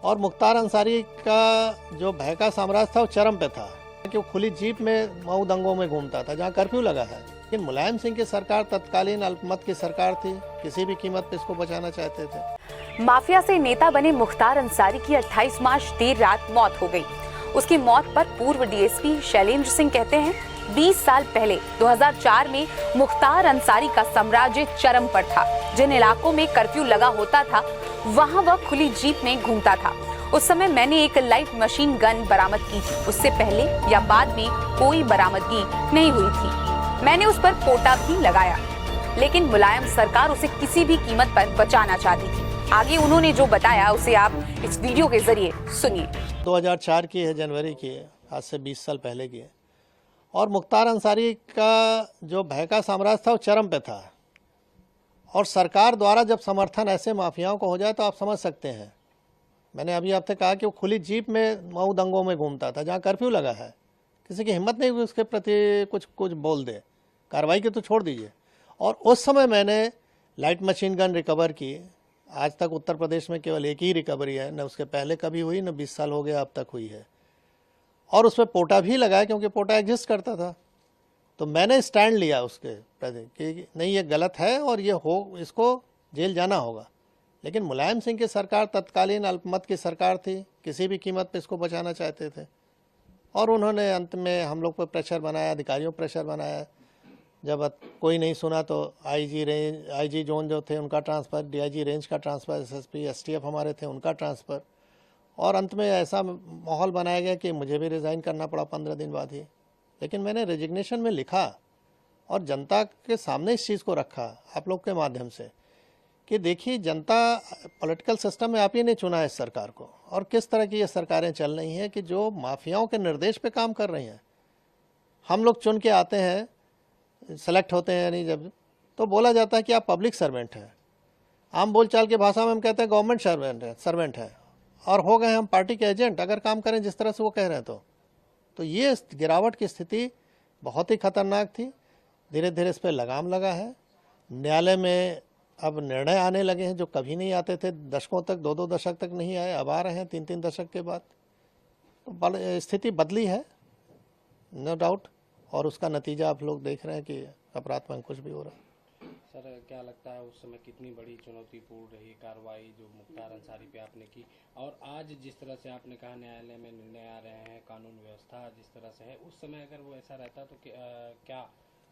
और मुख्तार अंसारी का जो भय का साम्राज्य था वो चरम पे था कि वो खुली जीप में मऊ दंगों में घूमता था जहाँ कर्फ्यू लगा है। लेकिन मुलायम सिंह की सरकार तत्कालीन अल्पमत की सरकार थी, किसी भी कीमत पे इसको बचाना चाहते थे। माफिया से नेता बने मुख्तार अंसारी की 28 मार्च देर रात मौत हो गई। उसकी मौत पर पूर्व डीएसपी शैलेंद्र सिंह कहते हैं 20 साल पहले 2004 में मुख्तार अंसारी का साम्राज्य चरम पर था। जिन इलाकों में कर्फ्यू लगा होता था वहां वह खुली जीप में घूमता था। उस समय मैंने एक लाइट मशीन गन बरामद की थी। उससे पहले या बाद में कोई बरामदगी नहीं हुई थी। मैंने उस पर पोटा भी लगाया, लेकिन मुलायम सरकार उसे किसी भी कीमत पर बचाना चाहती थी। आगे उन्होंने जो बताया उसे आप इस वीडियो के जरिए सुनिए। 2004 की है, जनवरी की है, आज से 20 साल पहले की है। और मुख्तार अंसारी का जो भय का साम्राज्य था वो चरम पे था। और सरकार द्वारा जब समर्थन ऐसे माफियाओं को हो जाए तो आप समझ सकते हैं। मैंने अभी आपसे कहा कि वो खुली जीप में मऊ दंगों में घूमता था जहाँ कर्फ्यू लगा है। किसी की हिम्मत नहीं हुई उसके प्रति कुछ बोल दे, कार्रवाई की तो छोड़ दीजिए। और उस समय मैंने लाइट मशीन गन रिकवर की। आज तक उत्तर प्रदेश में केवल एक ही रिकवरी है, न उसके पहले कभी हुई, न 20 साल हो गया अब तक हुई है। और उसमें पोटा भी लगाया क्योंकि पोटा एग्जिस्ट करता था। तो मैंने स्टैंड लिया उसके प्रति कि नहीं, ये गलत है और ये इसको जेल जाना होगा। लेकिन मुलायम सिंह की सरकार तत्कालीन अल्पमत की सरकार थी, किसी भी कीमत पे इसको बचाना चाहते थे। और उन्होंने अंत में हम लोग पर प्रेशर बनाया, अधिकारियों पर प्रेशर बनाया। जब कोई नहीं सुना तो आईजी जोन जो थे उनका ट्रांसफ़र, डीआईजी रेंज का ट्रांसफ़र, एसएसपी एसटीएफ हमारे थे उनका ट्रांसफ़र। और अंत में ऐसा माहौल बनाया गया कि मुझे भी रिज़ाइन करना पड़ा 15 दिन बाद ही। लेकिन मैंने रेजिग्नेशन में लिखा और जनता के सामने इस चीज़ को रखा आप लोग के माध्यम से कि देखिए, जनता पॉलिटिकल सिस्टम में आप ही ने चुना है इस सरकार को, और किस तरह की ये सरकारें चल रही हैं कि जो माफियाओं के निर्देश पे काम कर रही हैं। हम लोग चुन के आते हैं, सेलेक्ट होते हैं, यानी जब तो बोला जाता है कि आप पब्लिक सर्वेंट हैं। आम बोलचाल की भाषा में हम कहते हैं गवर्नमेंट सर्वेंट है, और हो गए हम पार्टी के एजेंट अगर काम करें जिस तरह से वो कह रहे हैं। तो ये गिरावट की स्थिति बहुत ही खतरनाक थी। धीरे धीरे इस पर लगाम लगा है। न्यायालय में अब निर्णय आने लगे हैं जो कभी नहीं आते थे, दशकों तक, 2-2 दशक तक नहीं आए, अब आ रहे हैं 3-3 दशक के बाद। तो स्थिति बदली है, नो डाउट, और उसका नतीजा आप लोग देख रहे हैं कि अपराध में कुछ भी हो रहा है। सर, क्या लगता है उस समय कितनी बड़ी चुनौतीपूर्ण रही कार्रवाई जो मुख्तार अंसारी पे आपने की, और आज जिस तरह से आपने कहा न्यायालय में निर्णय आ रहे हैं, कानून व्यवस्था जिस तरह से है, उस समय अगर वो ऐसा रहता तो क्या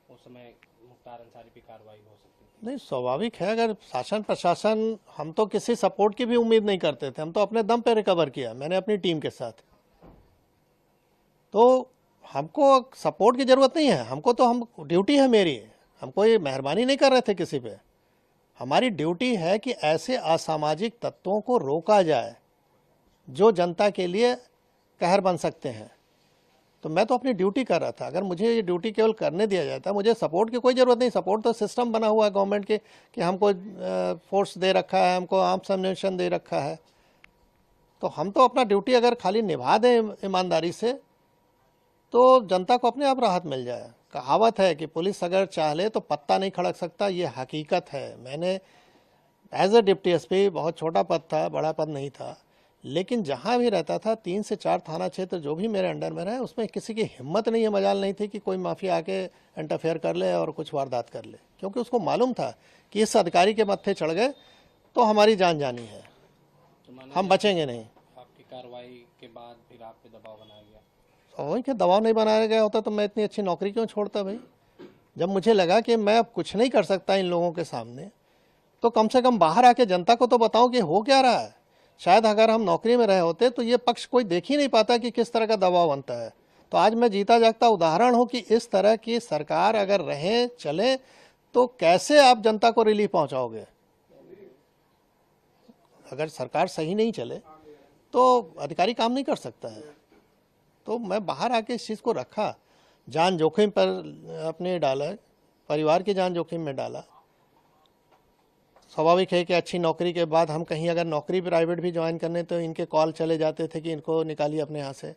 उस समय मुख्तार अंसारी पे कार्रवाई हो सकती थी? नहीं, स्वाभाविक है। अगर शासन प्रशासन, हम तो किसी सपोर्ट की भी उम्मीद नहीं करते थे, हम तो अपने दम पे रिकवर किया, मैंने अपनी टीम के साथ। तो हमको सपोर्ट की ज़रूरत नहीं है, हमको तो हम ड्यूटी है मेरी, हम कोई मेहरबानी नहीं कर रहे थे किसी पे। हमारी ड्यूटी है कि ऐसे असामाजिक तत्वों को रोका जाए जो जनता के लिए कहर बन सकते हैं। तो मैं तो अपनी ड्यूटी कर रहा था। अगर मुझे ये ड्यूटी केवल करने दिया जाता, मुझे सपोर्ट की कोई ज़रूरत नहीं। सपोर्ट तो सिस्टम बना हुआ है गवर्नमेंट के कि हमको फोर्स दे रखा है, हमको आर्म्स एम्युनिशन दे रखा है। तो हम तो अपना ड्यूटी अगर खाली निभा दें ईमानदारी से तो जनता को अपने आप राहत मिल जाए। कहावत है कि पुलिस अगर चाह ले तो पत्ता नहीं खड़क सकता, ये हकीकत है। मैंने एज ए डिप्टी एसपी, बहुत छोटा पद था, बड़ा पद नहीं था, लेकिन जहाँ भी रहता था 3 से 4 थाना क्षेत्र जो भी मेरे अंडर में रहे, उसमें किसी की हिम्मत नहीं है, मजाल नहीं थी कि कोई माफिया आके इंटरफेयर कर ले और कुछ वारदात कर ले, क्योंकि उसको मालूम था कि इस अधिकारी के मत्थे चढ़ गए तो हमारी जान जानी है, हम बचेंगे नहीं। आपकी कार्रवाई के बाद फिर आप पे दबाव बनाया गया? वही कि दबाव नहीं बनाया गया होता तो मैं इतनी अच्छी नौकरी क्यों छोड़ता भाई। जब मुझे लगा कि मैं अब कुछ नहीं कर सकता इन लोगों के सामने, तो कम से कम बाहर आके जनता को तो बताऊं कि हो क्या रहा है। शायद अगर हम नौकरी में रहे होते तो ये पक्ष कोई देख ही नहीं पाता कि किस तरह का दबाव बनता है। तो आज मैं जीता जागता उदाहरण हूं कि इस तरह की सरकार अगर रहे, चले, तो कैसे आप जनता को रिलीफ पहुंचाओगे। अगर सरकार सही नहीं चले तो अधिकारी काम नहीं कर सकता है। तो मैं बाहर आके इस चीज़ को रखा, जान जोखिम पर अपने डाला, परिवार की जान जोखिम में डाला। स्वाभाविक है कि अच्छी नौकरी के बाद हम कहीं अगर नौकरी प्राइवेट भी ज्वाइन करने तो इनके कॉल चले जाते थे कि इनको निकालिए अपने यहाँ से।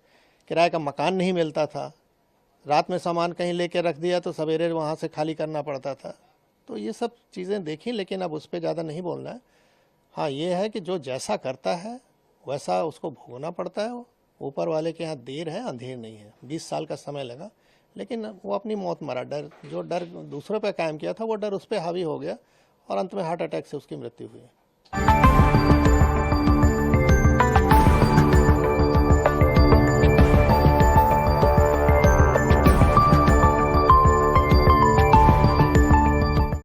किराए का मकान नहीं मिलता था, रात में सामान कहीं लेके रख दिया तो सवेरे वहाँ से खाली करना पड़ता था। तो ये सब चीज़ें देखी, लेकिन अब उस पर ज़्यादा नहीं बोलना है। हाँ, ये है कि जो जैसा करता है वैसा उसको भोगना पड़ता है। ऊपर वाले के यहाँ देर है अंधेर नहीं है। 20 साल का समय लगा, लेकिन वो अपनी मौत मरा। जो डर दूसरों पे कायम किया था वो डर उस पर हावी हो गया और अंत में हार्ट अटैक से उसकी मृत्यु हुई।